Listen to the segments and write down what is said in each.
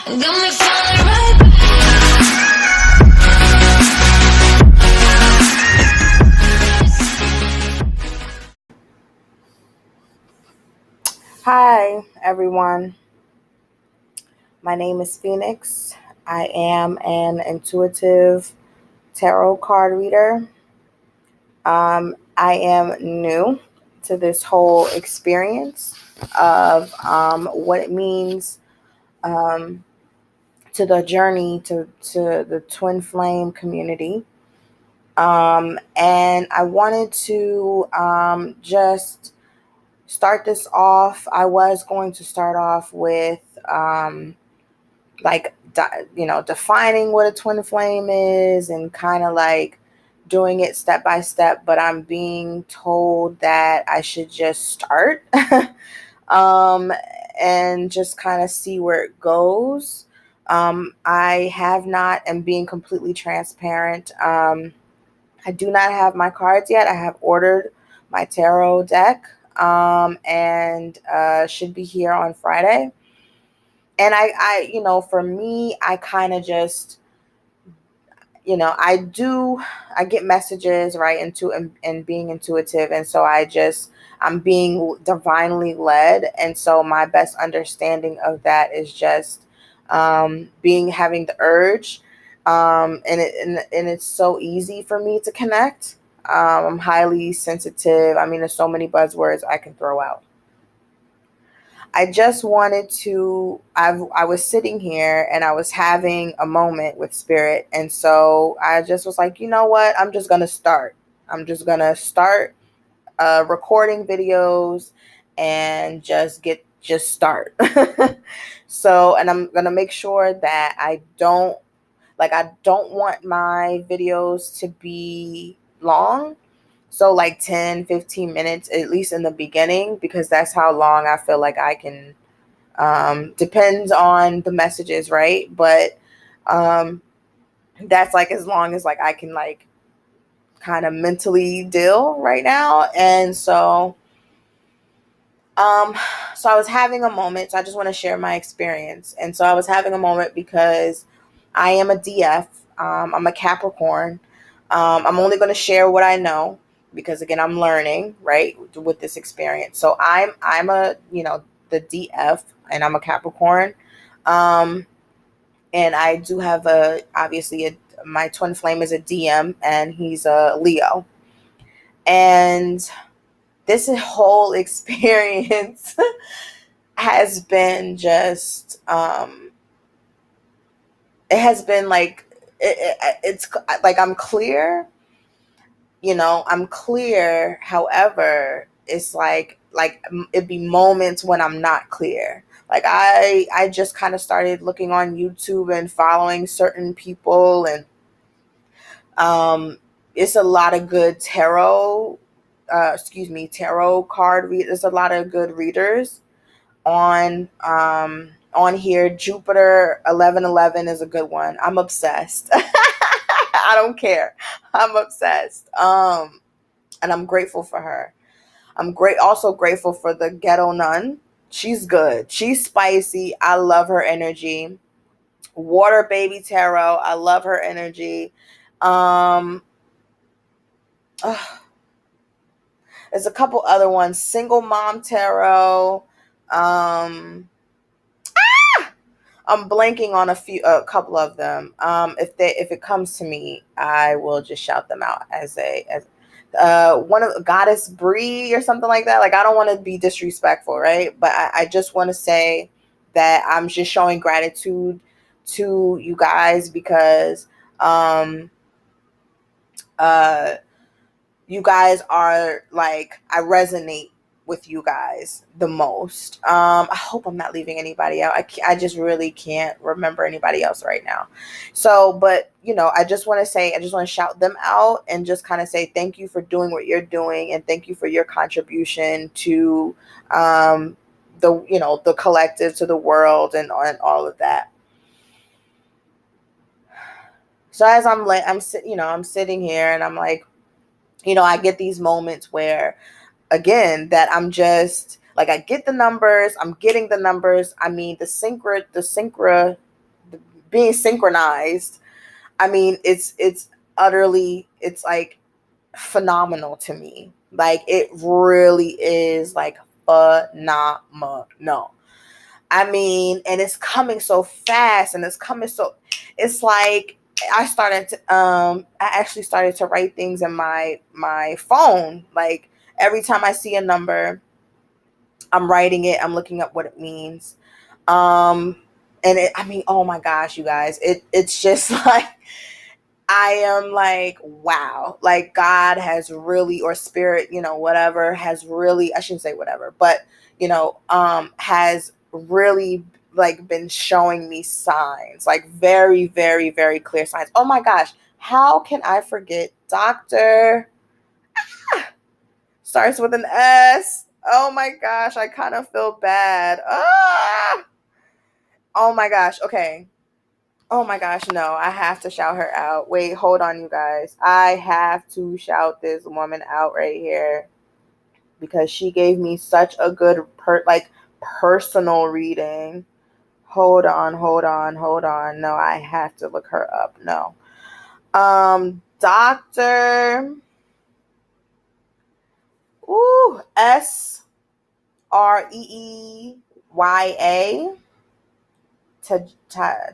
Got me falling right back. Hi, everyone. My name is Phoenix. I am an intuitive tarot card reader. I am new to this whole experience of what it means to the journey to the twin flame community. And I wanted to just start this off. I was going to start off with defining what a twin flame is and kind of like doing it step by step, but I'm being told that I should just start um, and just kind of see where it goes. I have not, and being completely transparent, I do not have my cards yet. I have ordered my tarot deck and should be here on Friday. And for me, I kind of just, I get messages right into and being intuitive. And so I'm being divinely led. And so my best understanding of that is just having the urge. And it's so easy for me to connect. I'm highly sensitive. I mean, there's so many buzzwords I can throw out. I just wanted to, I was sitting here and I was having a moment with spirit. And so I just was like, you know what? I'm just going to start. I'm just going to start recording videos and just start. So, and I'm going to make sure that I don't want my videos to be long. So like 10, 15 minutes, at least in the beginning, because that's how long I feel like I can, depends on the messages, right? But that's like as long as like I can like kind of mentally deal right now. And so I was having a moment. So I just want to share my experience. And so I was having a moment because I am a DF. I'm a Capricorn. I'm only going to share what I know because again, I'm learning, right, with this experience. So I'm the DF, and I'm a Capricorn. And I do have my twin flame is a DM, and he's a Leo. And this whole experience has been just, it has been like, it's like I'm clear. I'm clear. However, it's like it'd be moments when I'm not clear. Like I just kind of started looking on YouTube and following certain people, and it's a lot of good tarot card read. There's a lot of good readers on here. Jupiter 1111 is a good one. I'm obsessed. I don't care. I'm obsessed. And I'm grateful for her. Also grateful for the Ghetto Nun. She's good. She's spicy. I love her energy. Water Baby Tarot. I love her energy. There's a couple other ones. Single Mom Tarot. I'm blanking on a couple of them. If it comes to me, I will just shout them out as one of Goddess Bree or something like that. Like, I don't want to be disrespectful, right? But I just want to say that I'm just showing gratitude to you guys because you guys are like, I resonate with you guys the most. I hope I'm not leaving anybody out. I just really can't remember anybody else right now. So, but I just want to shout them out and just kind of say thank you for doing what you're doing, and thank you for your contribution to the collective, to the world, and all of that. So as I'm sitting here and I'm like, I get these moments where, again, that I'm just like, I get the numbers, I'm getting the numbers. I mean, the synchro being synchronized. I mean, it's utterly, it's like phenomenal to me. Like it really is like phenomenal. I mean, and it's coming so fast, and it's coming so, it's like I actually started to write things in my phone. Like every time I see a number, I'm writing it, I'm looking up what it means. And I mean, oh my gosh, you guys, it's just like, I am like, wow, like God has really, or spirit, whatever, has really, I shouldn't say whatever, but, has really like been showing me signs, like very, very, very clear signs. Oh my gosh, how can I forget Dr. Starts with an S. Oh my gosh, I kind of feel bad. Oh my gosh, okay. Oh my gosh, no, I have to shout her out. Wait, hold on, you guys. I have to shout this woman out right here because she gave me such a good personal reading. Hold on, hold on, hold on. No, I have to look her up. No. Dr. Sreeya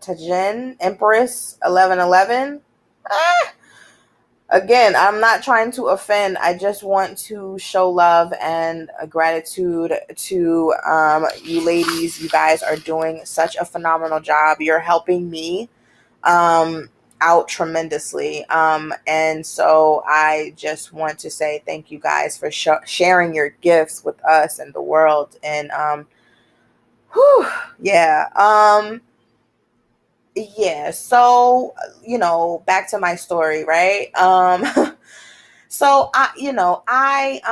Tajin Empress 1111. Ah! Again, I'm not trying to offend. I just want to show love and gratitude to you ladies. You guys are doing such a phenomenal job. You're helping me out tremendously. And so I just want to say thank you guys for sharing your gifts with us and the world. And whew, yeah. Yeah, so back to my story, right? So I'm laying,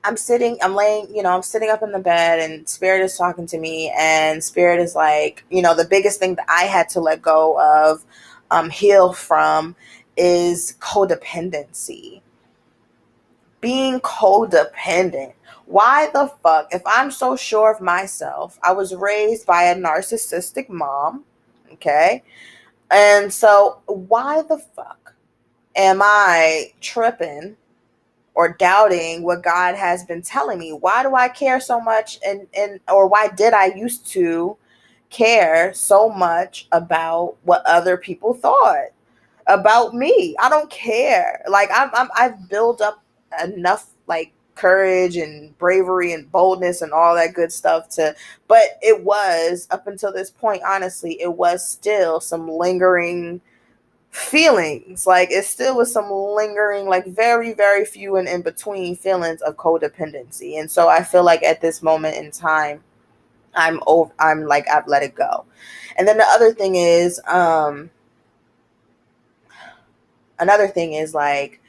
I'm sitting up in the bed, and spirit is talking to me, and spirit is like, the biggest thing that I had to let go of, heal from, is codependency. Being codependent. Why the fuck, if I'm so sure of myself, I was raised by a narcissistic mom, okay? And so why the fuck am I tripping or doubting what God has been telling me? Why do I care so much, and or why did I used to care so much about what other people thought about me? I don't care. Like I've built up enough like courage and bravery and boldness and all that good stuff but it was, up until this point, honestly, it was still some lingering feelings. Like it still was some lingering, like very, very few and in between feelings of codependency. And so I feel like at this moment in time, I'm like, I've let it go. And then the another thing is like,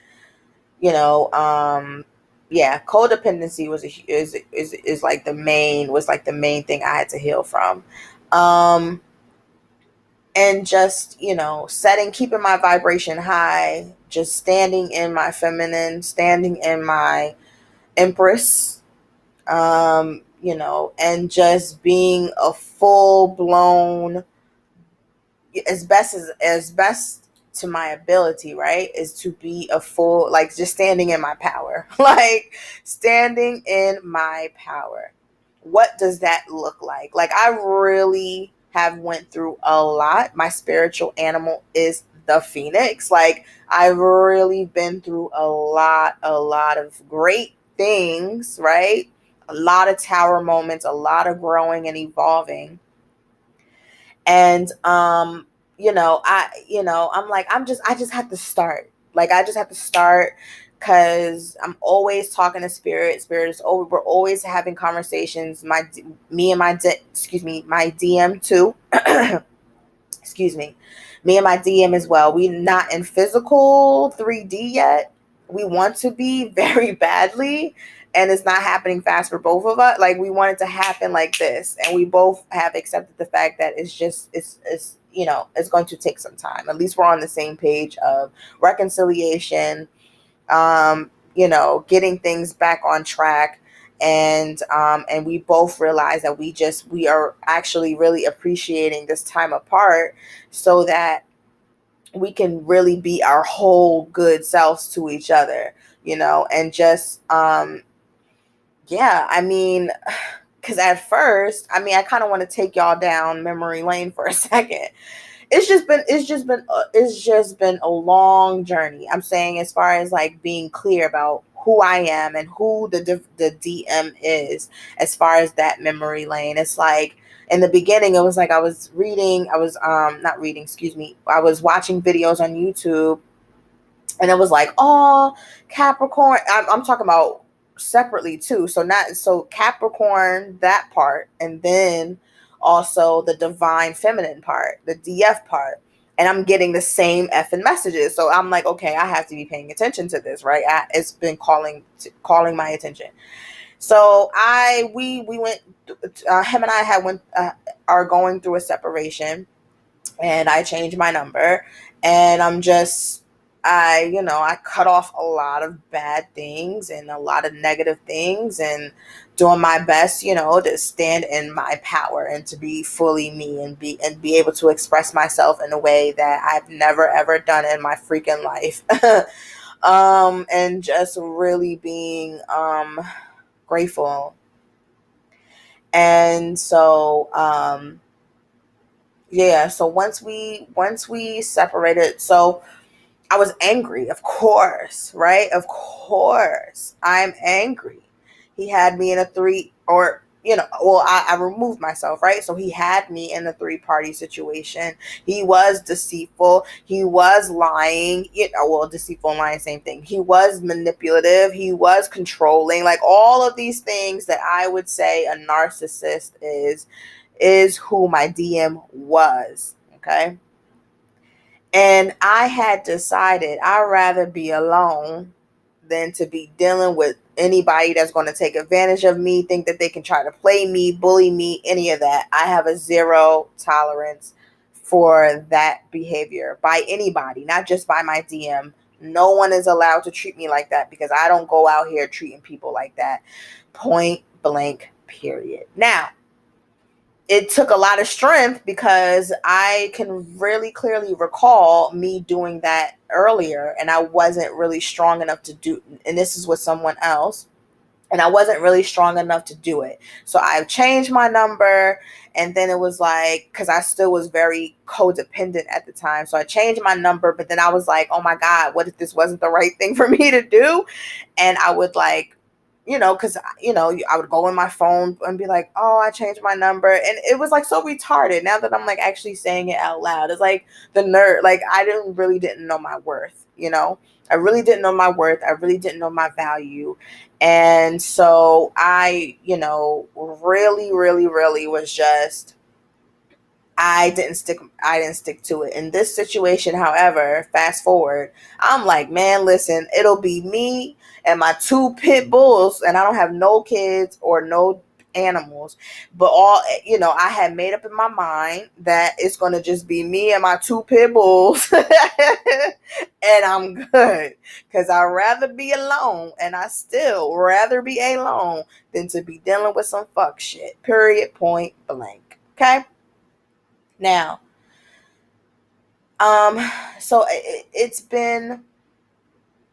yeah, codependency is like the main thing I had to heal from. And just, keeping my vibration high, just standing in my feminine, standing in my empress, and just being a full blown, as best to my ability, right, is to be a full, like, just standing in my power. Like standing in my power. What does that look like? Like I really have went through a lot. My spiritual animal is the phoenix. Like I've really been through a lot of great things, right? A lot of tower moments, a lot of growing and evolving. And I'm like, I just have to start. Like I just have to start, because I'm always talking to spirit is always, we're always having conversations, me and my DM too. Excuse me, me and my DM as well. We not in physical 3D yet. We want to be very badly, and it's not happening fast for both of us. Like we want it to happen like this, and we both have accepted the fact that it's going to take some time. At least we're on the same page of reconciliation, getting things back on track, and we both realize that we are actually really appreciating this time apart so that we can really be our whole good selves to each other, and just yeah, I mean, because at first, I mean, I kind of want to take y'all down memory lane for a second. It's just been a long journey. I'm saying, as far as like being clear about who I am and who the DM is, as far as that memory lane. It's like in the beginning, it was like I was not reading, excuse me, I was watching videos on YouTube, and it was like, oh, Capricorn. I'm talking about separately too. So not so Capricorn, that part, and then also the divine feminine part, the DF part. And I'm getting the same effing messages. So I'm like, okay, I have to be paying attention to this, right? It's been calling my attention. So we went. Him and I had went are going through a separation, and I changed my number, and I cut off a lot of bad things and a lot of negative things, and doing my best, to stand in my power and to be fully me, and be able to express myself in a way that I've never ever done in my freaking life. And just really being grateful. And so yeah, so once we separated, so I was angry, of course, right? Of course, I'm angry. He had me in a three, or well, I removed myself, right? So he had me in a three-party situation. He was deceitful. He was lying. Well, deceitful and lying, same thing. He was manipulative. He was controlling. Like all of these things that I would say a narcissist is who my DM was. Okay. And I had decided I'd rather be alone than to be dealing with anybody that's going to take advantage of me, think that they can try to play me, bully me, any of that. I have a zero tolerance for that behavior by anybody, not just by my DM. No one is allowed to treat me like that, because I don't go out here treating people like that. Point blank, period. Now, it took a lot of strength, because I can really clearly recall me doing that earlier, and I wasn't really strong enough to do, and this is with someone else, and I wasn't really strong enough to do it. So I changed my number, and then it was like, because I still was very codependent at the time. So I changed my number, but then I was like, oh my God, what if this wasn't the right thing for me to do? And I would like, because, I would go in my phone and be like, oh, I changed my number. And it was like so retarded now that I'm like actually saying it out loud. It's like the nerd, like I didn't know my worth, I really didn't know my worth. I really didn't know my value. And so I, really, really, really was just, I didn't stick to it. In this situation, however, fast forward, I'm like, man, listen, it'll be me and my two pit bulls, and I don't have no kids or no animals, but I had made up in my mind that it's going to just be me and my two pit bulls, and I'm good, because I'd rather be alone, and I still rather be alone than to be dealing with some fuck shit, period, point blank. Okay. Now, um, so it's been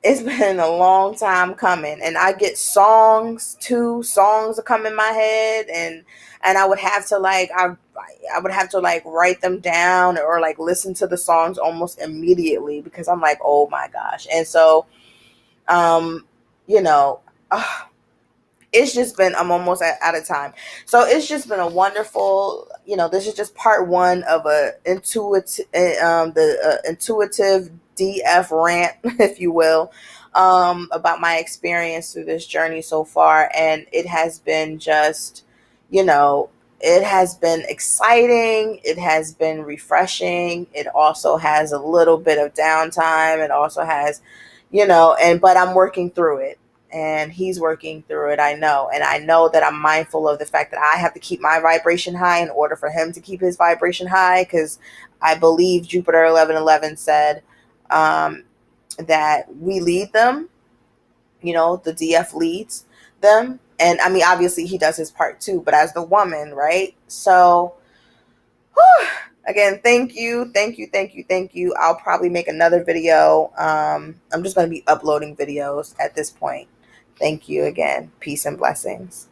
a long time coming, and I get songs too. Songs that come in my head, and I would have to like I would have to like write them down, or like listen to the songs almost immediately, because I'm like, oh my gosh. And so, um, you know. It's just been, I'm almost out of time, so it's just been a wonderful, this is just part one of a intuitive DF rant, if you will, about my experience through this journey so far. And it has been just, you know it has been exciting, it has been refreshing, it also has a little bit of downtime, it also has, but I'm working through it, and he's working through it. I know. And I know that I'm mindful of the fact that I have to keep my vibration high in order for him to keep his vibration high. Because I believe Jupiter 1111 said that we lead them, the DF leads them. And I mean, obviously he does his part too, but as the woman, right? So whew, again, thank you, thank you, thank you, thank you. I'll probably make another video. I'm just going to be uploading videos at this point. Thank you again. Peace and blessings.